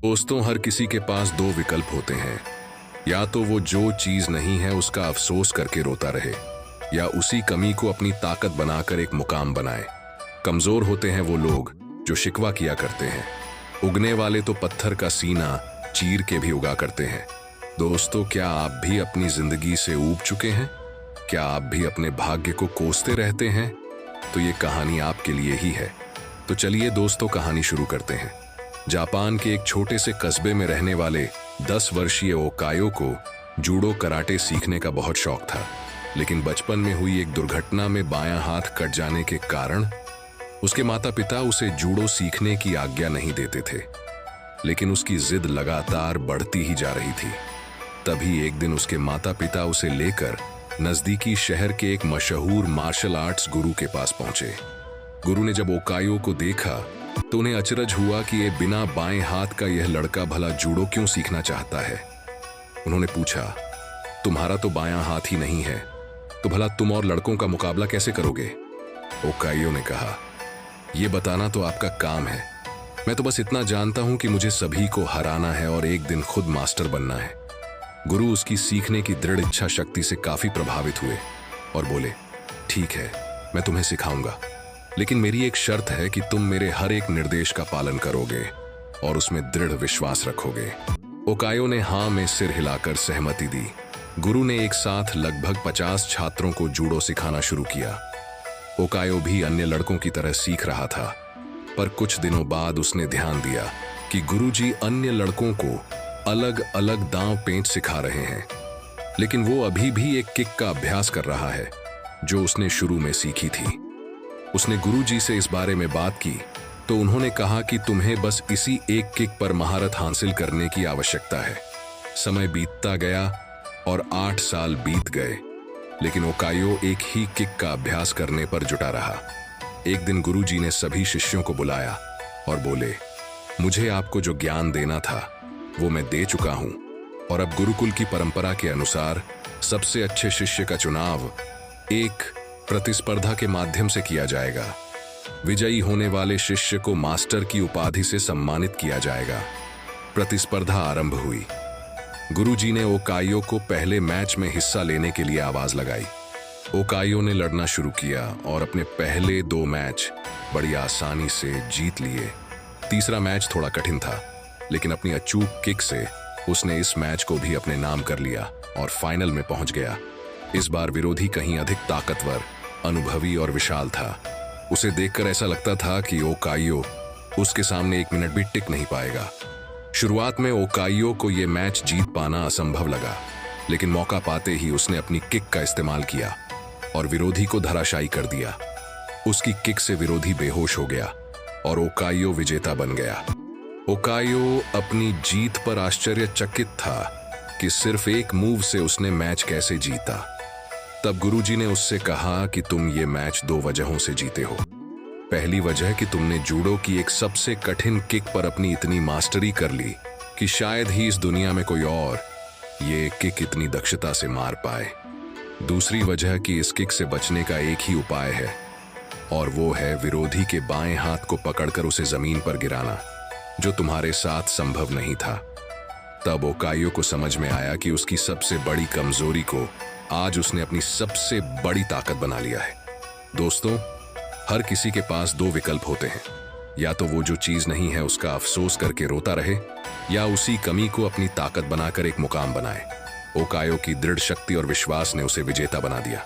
दोस्तों, हर किसी के पास दो विकल्प होते हैं। या तो वो जो चीज नहीं है उसका अफसोस करके रोता रहे, या उसी कमी को अपनी ताकत बनाकर एक मुकाम बनाए। कमजोर होते हैं वो लोग जो शिकवा किया करते हैं। उगने वाले तो पत्थर का सीना चीर के भी उगा करते हैं। दोस्तों, क्या आप भी अपनी जिंदगी से ऊब चुके हैं? क्या आप भी अपने भाग्य को कोसते रहते हैं? तो ये कहानी आपके लिए ही है। तो चलिए दोस्तों, कहानी शुरू करते हैं। जापान के एक छोटे से कस्बे में रहने वाले 10 वर्षीय ओकायो को जूडो कराटे सीखने का बहुत शौक था। लेकिन बचपन में हुई एक दुर्घटना में बायां हाथ कट जाने के कारण उसके माता पिता उसे जूडो सीखने की आज्ञा नहीं देते थे। लेकिन उसकी जिद लगातार बढ़ती ही जा रही थी। तभी एक दिन उसके माता पिता उसे लेकर नजदीकी शहर के एक मशहूर मार्शल आर्ट्स गुरु के पास पहुंचे। गुरु ने जब ओकायो को देखा तो उन्हें अचरज हुआ कि ये बिना बाएं हाथ का यह लड़का भला जूडो क्यों सीखना चाहता है। उन्होंने पूछा, तुम्हारा तो बायां हाथ ही नहीं है, तो भला तुम और लड़कों का मुकाबला कैसे करोगे? ओकायो ने कहा, यह बताना तो आपका काम है। मैं तो बस इतना जानता हूं कि मुझे सभी को हराना है और एक दिन खुद मास्टर बनना है। गुरु उसकी सीखने की दृढ़ इच्छा शक्ति से काफी प्रभावित हुए और बोले, ठीक है, मैं तुम्हें सिखाऊंगा, लेकिन मेरी एक शर्त है कि तुम मेरे हर एक निर्देश का पालन करोगे और उसमें दृढ़ विश्वास रखोगे। ओकायो ने हाँ में सिर हिलाकर सहमति दी। गुरु ने एक साथ लगभग 50 छात्रों को जूडो सिखाना शुरू किया। ओकायो भी अन्य लड़कों की तरह सीख रहा था, पर कुछ दिनों बाद उसने ध्यान दिया कि गुरुजी अन्य लड़कों को अलग अलग दांव पेंच सिखा रहे हैं, लेकिन वो अभी भी एक किक का अभ्यास कर रहा है जो उसने शुरू में सीखी थी। उसने गुरुजी से इस बारे में बात की तो उन्होंने कहा कि तुम्हें बस इसी एक किक पर महारत हासिल करने की आवश्यकता है। समय बीतता गया और 8 साल बीत गए, लेकिन ओकायो एक ही किक का अभ्यास करने पर जुटा रहा। एक दिन गुरुजी ने सभी शिष्यों को बुलाया और बोले, मुझे आपको जो ज्ञान देना था वो मैं दे चुका हूं, और अब गुरुकुल की परंपरा के अनुसार सबसे अच्छे शिष्य का चुनाव एक प्रतिस्पर्धा के माध्यम से किया जाएगा। विजयी होने वाले शिष्य को मास्टर की उपाधि से सम्मानित किया जाएगा। प्रतिस्पर्धा आरंभ हुई। गुरुजी ने ओकायो को पहले मैच में हिस्सा लेने के लिए आवाज लगाई। ओकायो ने लड़ना शुरू किया और अपने पहले 2 मैच बड़ी आसानी से जीत लिए। तीसरा मैच थोड़ा कठिन था, लेकिन अपनी अचूक किक से उसने इस मैच को भी अपने नाम कर लिया और फाइनल में पहुंच गया। इस बार विरोधी कहीं अधिक ताकतवर, अनुभवी और विशाल था। उसे देखकर ऐसा लगता था कि ओकायो उसके सामने 1 मिनट भी टिक नहीं पाएगा। शुरुआत में ओकायो को यह मैच जीत पाना असंभव लगा, लेकिन मौका पाते ही उसने अपनी किक का इस्तेमाल किया और विरोधी को धराशायी कर दिया। उसकी किक से विरोधी बेहोश हो गया और ओकायो विजेता बन गया। ओकायो अपनी जीत पर आश्चर्यचकित था कि सिर्फ एक मूव से उसने मैच कैसे जीता। तब गुरुजी ने उससे कहा कि तुम ये मैच 2 वजहों से जीते हो। पहली वजह कि तुमने जूडो की एक सबसे कठिन किक पर अपनी इतनी मास्टरी कर ली कि शायद ही इस दुनिया में कोई और ये किक इतनी दक्षता से मार पाए। दूसरी वजह कि इस किक से बचने का एक ही उपाय है, और वो है विरोधी के बाएं हाथ को पकड़कर उसे जमीन पर गिराना, जो तुम्हारे साथ संभव नहीं था। तब ओकायो को समझ में आया कि उसकी सबसे बड़ी कमजोरी को आज उसने अपनी सबसे बड़ी ताकत बना लिया है। दोस्तों, हर किसी के पास 2 विकल्प होते हैं। या तो वो जो चीज नहीं है उसका अफसोस करके रोता रहे, या उसी कमी को अपनी ताकत बनाकर एक मुकाम बनाए। ओकायो की दृढ़ शक्ति और विश्वास ने उसे विजेता बना दिया।